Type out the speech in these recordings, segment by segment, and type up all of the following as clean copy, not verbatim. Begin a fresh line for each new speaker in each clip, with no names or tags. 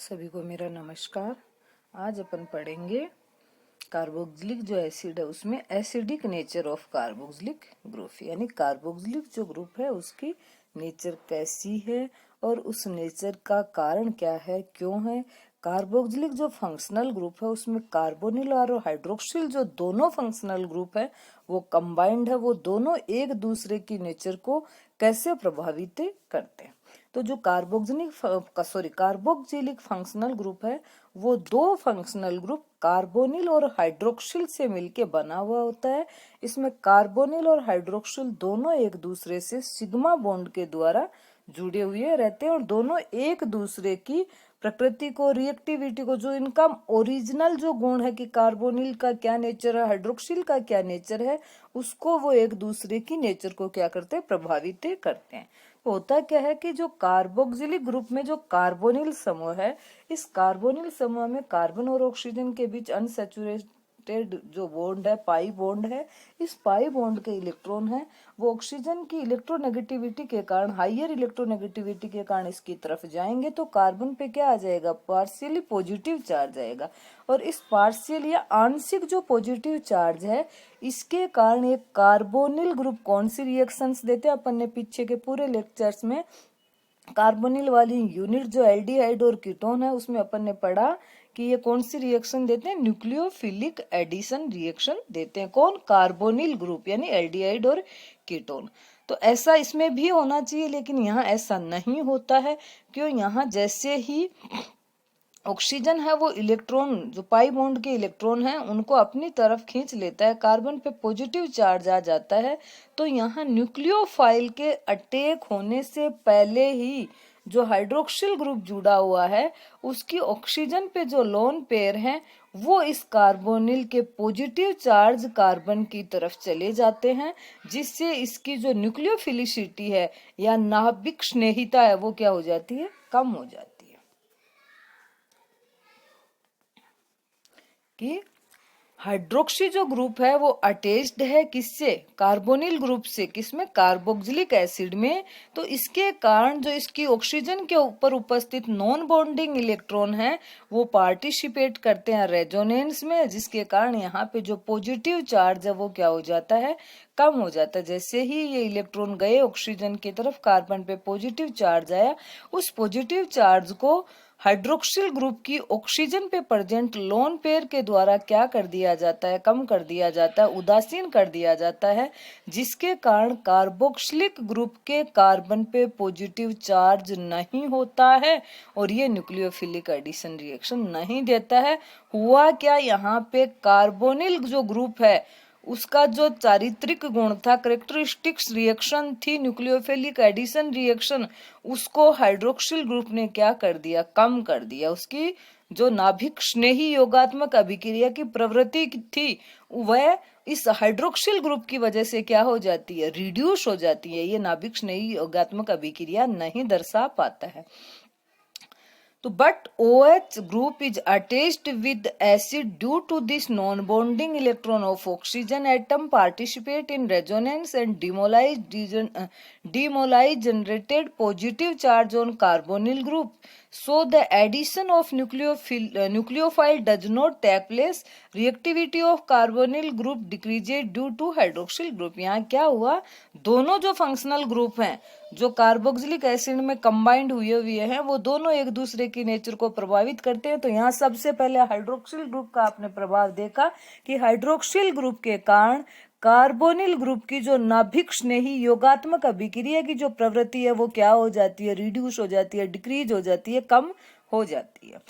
सभी को मेरा नमस्कार। आज अपन पढ़ेंगे कार्बोक्सिलिक जो एसिड है उसमें acidic nature of carboxylic group, यानी कार्बोक्सिलिक जो ग्रुप है उसकी नेचर कैसी है और उस नेचर का कारण क्या है, क्यों है। कार्बोक्सिलिक जो फंक्शनल ग्रुप है उसमें कार्बोनिल और हाइड्रोक्सिल जो दोनों फंक्शनल ग्रुप है वो कंबाइंड है, वो दोनों एक दूसरे की नेचर को कैसे प्रभावित करते हैं। तो जो कार्बोक्सिलिक फंक्शनल ग्रुप है वो दो फंक्शनल ग्रुप कार्बोनिल और हाइड्रोक्सिल से मिलके बना हुआ होता है। इसमें कार्बोनिल और हाइड्रोक्सिल दोनों एक दूसरे से सिग्मा बॉन्ड के द्वारा जुड़े हुए रहते हैं और दोनों एक दूसरे की प्रकृति को, रिएक्टिविटी को, जो इनका ओरिजिनल जो गुण है कि कार्बोनिल का क्या नेचर है, हाइड्रोक्सिल का क्या नेचर है, उसको वो एक दूसरे की नेचर को क्या करते हैं, प्रभावित करते हैं। तो होता क्या है कि जो कार्बोक्सिलिक ग्रुप में जो कार्बोनिल समूह है, इस कार्बोनिल समूह में कार्बन और ऑक्सीजन के बीच अनसैचुरेटेड जो बॉन्ड है, पाई बॉन्ड है, इस पाई बॉन्ड के इलेक्ट्रॉन है वो ऑक्सीजन की इलेक्ट्रोनेगेटिविटी के कारण, हाइयर इलेक्ट्रोनेगेटिविटी के कारण इसकी तरफ जाएंगे तो कार्बन पे क्या आ जाएगा, पार्शियली पॉजिटिव चार्ज आएगा। और इस पार्शियल या आंशिक जो पॉजिटिव चार्ज है इसके कारण एक कार्बोनिल ग्रुप कौन सी रिएक्शंस देते हैं, अपन ने पीछे के पूरे लेक्चर्स में कार्बोनिल वाली यूनिट जो एल्डिहाइड और कीटोन है उसमें अपन ने पढ़ा कि ये कौन सी रिएक्शन देते हैं, न्यूक्लियोफिलिक एडिशन रिएक्शन देते हैं। कौन, कार्बोनिल ग्रुप यानी एल्डिहाइड और कीटोन। तो ऐसा इसमें भी होना चाहिए लेकिन यहाँ ऐसा नहीं होता है। क्यों, यहाँ जैसे ही ऑक्सीजन है वो इलेक्ट्रॉन, जो पाई बॉन्ड के इलेक्ट्रॉन हैं उनको अपनी तरफ खींच लेता है, कार्बन पे पॉजिटिव चार्ज आ जाता है। तो यहाँ न्यूक्लियोफाइल के अटैक होने से पहले ही जो हाइड्रोक्सिल ग्रुप जुड़ा हुआ है उसकी ऑक्सीजन पे जो लोन पेयर हैं वो इस कार्बोनिल के पॉजिटिव चार्ज कार्बन की तरफ चले जाते हैं, जिससे इसकी जो न्यूक्लियोफिलिसिटी है या नाभिक स्नेहिता है वो क्या हो जाती है, कम हो जाती है। कि हाइड्रोक्सी जो ग्रुप है वो अटैच्ड है किससे, कार्बोनिल ग्रुप से, किसमें, कार्बोक्सिलिक एसिड में। तो इसके कारण जो इसकी ऑक्सीजन के ऊपर उपस्थित नॉन बॉन्डिंग इलेक्ट्रॉन है वो पार्टिसिपेट करते हैं रेजोनेंस में, जिसके कारण यहाँ पे जो पॉजिटिव चार्ज है वो क्या हो जाता है, कम हो जाता है। जैसे ही ये इलेक्ट्रॉन गए ऑक्सीजन की तरफ, कार्बन पे पॉजिटिव चार्ज आया, उस पॉजिटिव चार्ज को हाइड्रोक्सिल ग्रुप की ऑक्सीजन पे प्रेजेंट लोन पेयर के द्वारा क्या कर दिया जाता है, कम कर दिया जाता है, उदासीन कर दिया जाता है, जिसके कारण कार्बोक्सिलिक ग्रुप के कार्बन पे पॉजिटिव चार्ज नहीं होता है और ये न्यूक्लियोफिलिक एडिशन रिएक्शन नहीं देता है। हुआ क्या, यहाँ पे कार्बोनिल जो ग्रुप है उसका जो चारित्रिक गुण था, करेक्टरिस्टिक्स रिएक्शन थी न्यूक्लियोफिलिक एडिशन रिएक्शन, उसको हाइड्रोक्सिल ग्रुप ने क्या कर दिया, कम कर दिया। उसकी जो नाभिक स्नेही योगात्मक अभिक्रिया की प्रवृत्ति थी वह इस हाइड्रोक्सिल ग्रुप की वजह से क्या हो जाती है, रिड्यूस हो जाती है। ये नाभिक स्नेही योगात्मक अभिक्रिया नहीं दर्शा पाता है। तो but OH group is attached with acid due to this non-bonding electron of oxygen atom participate in resonance and demolize generated positive charge on carbonyl group. So the addition of nucleophile does not take place. Reactivity of carbonyl group decreases due to hydroxyl group. यहाँ क्या हुआ, दोनों जो functional group हैं जो carboxylic acid में combined हुए हैं वो दोनों एक दूसरे की नेचर को प्रभावित करते हैं। तो यहाँ सबसे पहले हाइड्रोक्सिल ग्रुप का आपने प्रभाव देखा कि हाइड्रोक्सिल ग्रुप के कारण कार्बोनिल ग्रुप की जो नाभिक स्नेही योगात्मक अभिक्रिया की जो प्रवृत्ति है वो क्या हो जाती है, रिड्यूस हो जाती है, डिक्रीज हो जाती है, कम हो जाती है।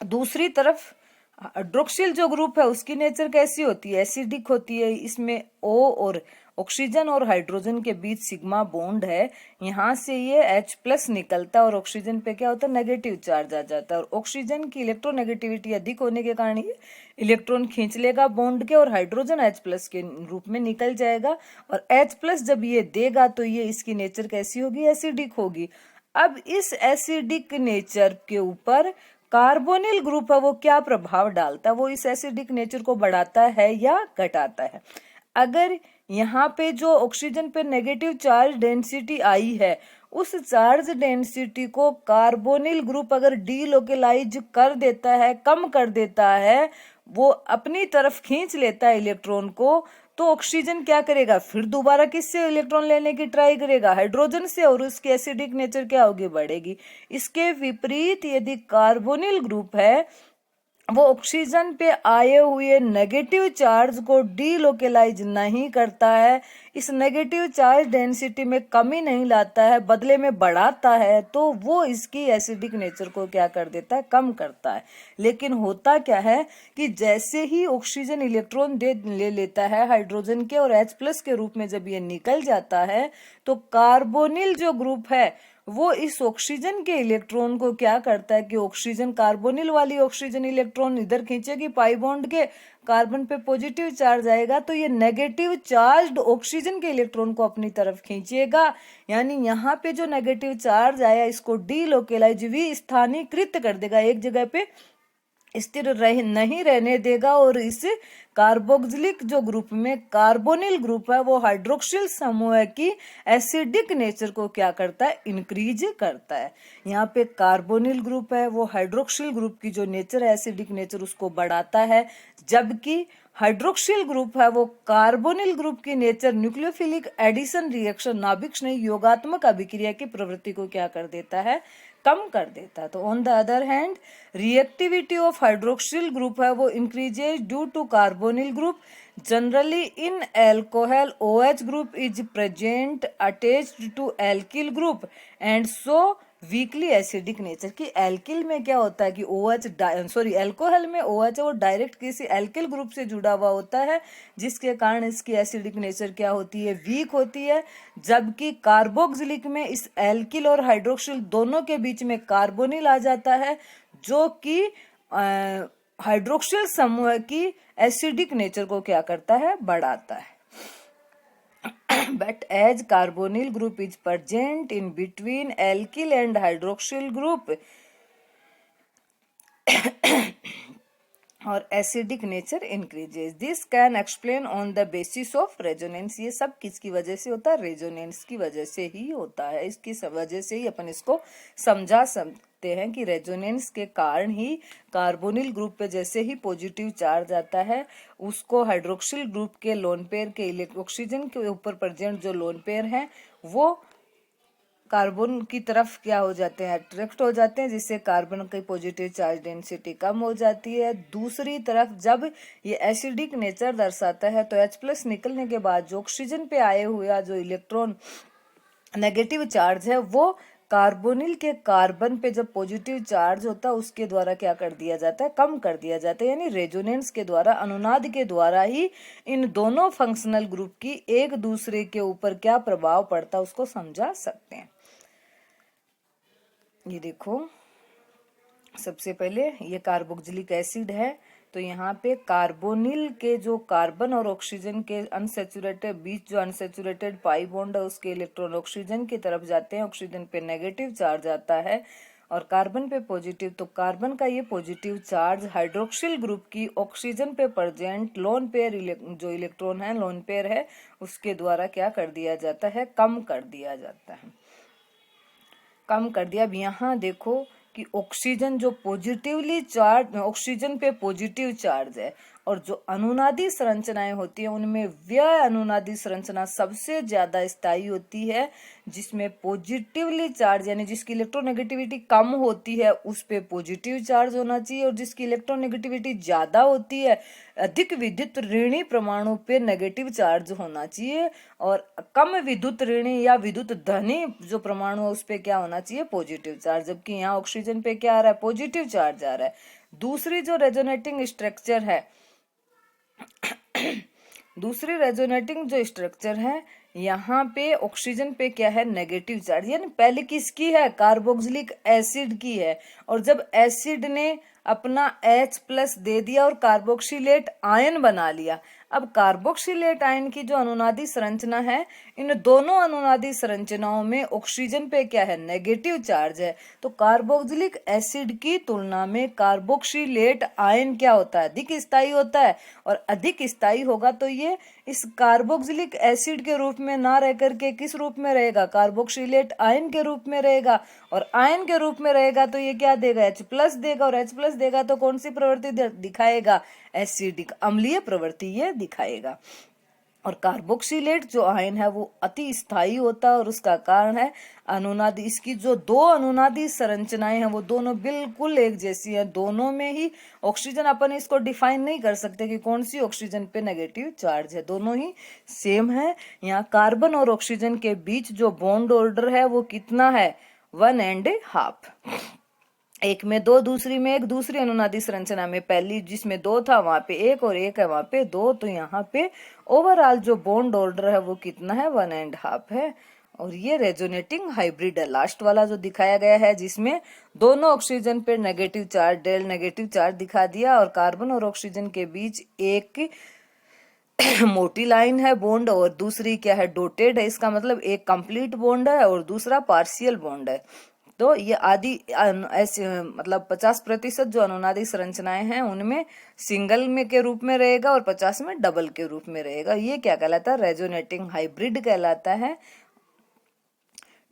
दूसरी तरफ हाइड्रोक्सिल जो ग्रुप है उसकी नेचर कैसी होती है, एसिडिक होती है। इसमें O और ऑक्सीजन और हाइड्रोजन के बीच सिग्मा बॉन्ड है, यहाँ से ये H+ निकलता है और ऑक्सीजन पे क्या होता है, नेगेटिव चार्ज आ जाता है। और ऑक्सीजन की इलेक्ट्रोनेगेटिविटी अधिक होने के कारण ये इलेक्ट्रॉन खींच लेगा बॉन्ड के और हाइड्रोजन H+ के रूप में निकल जाएगा। और H+ जब ये देगा तो ये इसकी नेचर कैसी होगी, एसिडिक होगी। अब इस एसिडिक नेचर के ऊपर कार्बोनिल ग्रुप है वो क्या प्रभाव डालता है, वो इस एसिडिक नेचर को बढ़ाता है या घटाता है। अगर यहाँ पे जो ऑक्सीजन पे नेगेटिव चार्ज डेंसिटी आई है उस चार्ज डेंसिटी को कार्बोनिल ग्रुप अगर डीलोकेलाइज कर देता है, कम कर देता है, वो अपनी तरफ खींच लेता है इलेक्ट्रॉन को, तो ऑक्सीजन क्या करेगा, फिर दोबारा किससे इलेक्ट्रॉन लेने की ट्राई करेगा, हाइड्रोजन से, और उसकी एसिडिक नेचर क्या होगी, बढ़ेगी। इसके विपरीत यदि कार्बोनिल ग्रुप है वो ऑक्सीजन पे आए हुए नेगेटिव चार्ज को डीलोकेलाइज नहीं करता है, इस नेगेटिव चार्ज डेंसिटी में कमी नहीं लाता है, बदले में बढ़ाता है, तो वो इसकी एसिडिक नेचर को क्या कर देता है, कम करता है। लेकिन होता क्या है कि जैसे ही ऑक्सीजन इलेक्ट्रॉन ले लेता है हाइड्रोजन के और H+ के रूप में जब ये निकल जाता है, तो कार्बोनिल जो ग्रुप है वो इस ऑक्सीजन के इलेक्ट्रॉन को क्या करता है कि ऑक्सीजन, कार्बोनिल वाली ऑक्सीजन इलेक्ट्रॉन इधर खींचेगी पाई बॉन्ड के, कार्बन पे पॉजिटिव चार्ज आएगा तो ये नेगेटिव चार्ज ऑक्सीजन के इलेक्ट्रॉन को अपनी तरफ खींचेगा। यानी यहाँ पे जो नेगेटिव चार्ज आया इसको डीलोकेलाइज, विस्थानीकृत कर देगा, एक जगह पे स्थिर नहीं रहने देगा, और इस कार्बोक्सिलिक जो ग्रुप में कार्बोनिल ग्रुप है वो हाइड्रोक्सिल समूह की एसिडिक नेचर को क्या करता है, इंक्रीज करता है। यहाँ पे कार्बोनिल ग्रुप है वो हाइड्रोक्सिल ग्रुप की जो नेचर है, एसिडिक नेचर, उसको बढ़ाता है, जबकि हाइड्रोक्सिल ग्रुप है वो कार्बोनिल ग्रुप की नेचर न्यूक्लियोफिलिक एडिशन रिएक्शन, नाभिक स्नेही योगात्मक अभिक्रिया की प्रवृत्ति को क्या कर देता है, कम कर देता है। तो on the other hand reactivity of hydroxyl group है वो increases due to carbonyl group. Generally in alcohol OH group is present attached to alkyl group and so weakly acidic nature. की एल्किल में क्या होता है कि एल्कोहल में OH है वो डायरेक्ट किसी एल्किल ग्रुप से जुड़ा हुआ होता है, जिसके कारण इसकी एसिडिक नेचर क्या होती है, वीक होती है। जबकि कार्बोक्सिलिक में इस एल्किल और हाइड्रोक्सिल दोनों के बीच में कार्बोनिल आ जाता है, जो कि हाइड्रोक्सिल समूह की एसिडिक नेचर को क्या करता है, बढ़ाता है। But as carbonyl group is present in between alkyl and hydroxyl group, और acidic nature increases, this can explain on the basis of resonance. ये सब किसकी वजह से होता है, रेजोनेंस की वजह से ही होता है। इसकी वजह से ही अपन इसको समझा सकते हैं कि रेजोनेंस के कारण ही कार्बोनिल ग्रुप पे जैसे ही पॉजिटिव चार्ज आता है, उसको हाइड्रोक्सिल ग्रुप के लोन पेयर के ऑक्सीजन के ऊपर प्रेजेंट जो लोन पेयर है वो कार्बन की तरफ क्या हो जाते हैं, अट्रैक्ट हो जाते हैं, जिससे कार्बन की पॉजिटिव चार्ज डेंसिटी कम हो जाती है। दूसरी तरफ जब ये एसिडिक नेचर दर्शाता है तो H+ निकलने के बाद जो ऑक्सीजन पे आए हुआ जो इलेक्ट्रॉन नेगेटिव चार्ज है वो कार्बोनिल के कार्बन पे जब पॉजिटिव चार्ज होता है उसके द्वारा क्या कर दिया जाता है, कम कर दिया जाता है। यानी रेजोनेंस के द्वारा, अनुनाद के द्वारा ही इन दोनों फंक्शनल ग्रुप की एक दूसरे के ऊपर क्या प्रभाव पड़ता है उसको समझा सकते हैं। ये देखो, सबसे पहले ये कार्बोक्सिलिक एसिड है, तो यहाँ पे कार्बोनिल के जो कार्बन और ऑक्सीजन के अनसेचुरेटेड बीच जो अनसेचुरेटेड पाई बॉन्ड है उसके इलेक्ट्रॉन ऑक्सीजन की तरफ जाते हैं, ऑक्सीजन पे नेगेटिव चार्ज आता है और कार्बन पे पॉजिटिव। तो कार्बन का ये पॉजिटिव चार्ज हाइड्रोक्सिल ग्रुप की ऑक्सीजन पे प्रेजेंट लोन पेयर जो इलेक्ट्रॉन है, लोन पेयर है, उसके द्वारा क्या कर दिया जाता है, कम कर दिया जाता है, कम कर दिया। अब यहाँ देखो कि ऑक्सीजन जो पॉजिटिवली चार्ज, ऑक्सीजन पे पॉजिटिव चार्ज है, और जो अनुनादी संरचनाएं होती हैं उनमें व्यय अनुनादी संरचना सबसे ज्यादा स्थायी होती है, जिसमें पॉजिटिवली चार्ज यानी जिसकी इलेक्ट्रोनेगेटिविटी कम होती है उस पे पॉजिटिव चार्ज होना चाहिए, और जिसकी इलेक्ट्रोनेगेटिविटी ज्यादा होती है, अधिक विद्युत ऋणी परमाणु पे नेगेटिव चार्ज होना चाहिए, और कम विद्युत ऋणी या विद्युत धनी जो परमाणु है उस पे क्या होना चाहिए, पॉजिटिव चार्ज। जबकि यहाँ ऑक्सीजन पे क्या आ रहा है, पॉजिटिव चार्ज आ रहा है। दूसरी जो रेजोनेटिंग स्ट्रक्चर है, दूसरी रेजोनेटिंग जो स्ट्रक्चर है, यहाँ पे ऑक्सीजन पे क्या है, नेगेटिव चार्ज। यानी पहले किसकी है, कार्बोक्सिलिक एसिड की है, और जब एसिड ने अपना H+ दे दिया और कार्बोक्सिलेट आयन बना लिया, अब कार्बोक्सिलेट आयन की जो अनुनादी संरचना है, इन दोनों अनुनादी संरचनाओं में ऑक्सीजन पे क्या है, नेगेटिव चार्ज है। तो कार्बोक्सिलिक एसिड की तुलना में कार्बोक्सिलेट आयन क्या होता है, अधिक स्थायी होता है। और अधिक स्थायी होगा तो ये इस कार्बोक्सिलिक एसिड के रूप में ना रह करके किस रूप में रहेगा, कार्बोक्सिलेट आयन के रूप में रहेगा। और आयन के रूप में रहेगा तो ये क्या देगा, H+ देगा। और H+ देगा तो कौन सी प्रवृत्ति दिखाएगा, एसिडिक अम्लीय प्रवृत्ति ये दिखाएगा। और कार्बोक्सिलेट जो आयन है वो अति स्थायी होता है और उसका कारण है अनुनादी, इसकी जो दो अनुनादी संरचनाएं हैं वो दोनों बिल्कुल एक जैसी हैं। दोनों में ही ऑक्सीजन, अपन इसको डिफाइन नहीं कर सकते कि कौन सी ऑक्सीजन पे नेगेटिव चार्ज है, दोनों ही सेम है। यहाँ कार्बन और ऑक्सीजन के बीच जो बॉन्ड ऑर्डर है वो कितना है, 1.5। एक में दो, दूसरी में एक, दूसरी अनुनादी संरचना में पहली जिसमें 2 था वहां पे 1 और 1 है वहां पे 2। तो यहाँ पे ओवरऑल जो बॉन्ड ऑर्डर है वो कितना है, 1.5 है। और ये रेजोनेटिंग हाइब्रिड है, लास्ट वाला जो दिखाया गया है, जिसमें दोनों ऑक्सीजन पे नेगेटिव चार्ज, डेल नेगेटिव चार्ज दिखा दिया और कार्बन और ऑक्सीजन के बीच एक मोटी लाइन है बॉन्ड और दूसरी क्या है, डोटेड है। इसका मतलब एक कंप्लीट बॉन्ड है और दूसरा पार्शियल बॉन्ड है। तो ये आदि ऐसे मतलब 50% जो अनुनादी संरचनाएं हैं उनमें सिंगल में के रूप में रहेगा और 50 में डबल के रूप में रहेगा। ये क्या कहलाता है, रेजोनेटिंग हाइब्रिड कहलाता है।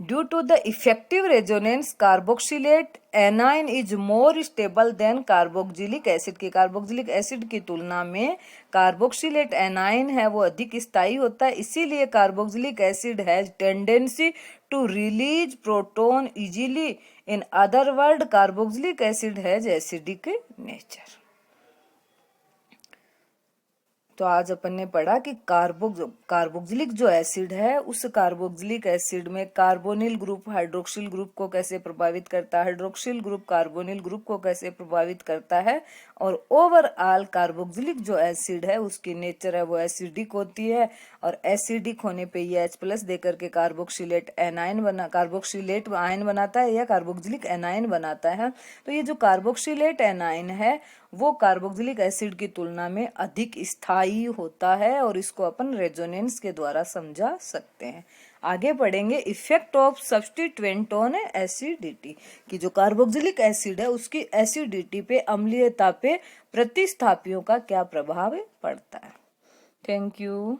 Due to the effective resonance, carboxylate anion is more stable than carboxylic acid की। कार्बोक्सिलिक एसिड की तुलना में कार्बोक्सिलेट एनाइन है वो अधिक स्थायी होता है, इसीलिए carboxylic acid has tendency to release proton easily. In other word carboxylic acid has acidic nature. तो आज अपन ने पढ़ा कि कार्बोक्सिलिक जो एसिड है उस कार्बोक्सिलिक एसिड में कार्बोनिल ग्रुप हाइड्रोक्सिल ग्रुप को कैसे प्रभावित करता है, हाइड्रोक्सिल ग्रुप कार्बोनिल ग्रुप को कैसे प्रभावित करता है। और ओवरऑल कार्बोक्सिलिक जो एसिड है उसकी नेचर है वो एसिडिक होती है और एसिडिक होने पे ये H+ देकर के कार्बोक्सिलेट आयन बनाता है या कार्बोक्सिलिक एनाइन बनाता है। तो ये जो कार्बोक्सिलेट एनाइन है वो कार्बोक्सिलिक एसिड की तुलना में अधिक स्थायी होता है और इसको अपन रेजोनेंस के द्वारा समझा सकते हैं। आगे पढ़ेंगे effect of substituent on acidity कि जो कार्बोक्सिलिक एसिड है उसकी एसिडिटी पे, अम्लीयता पे प्रतिस्थापियों का क्या प्रभाव पड़ता है। Thank you.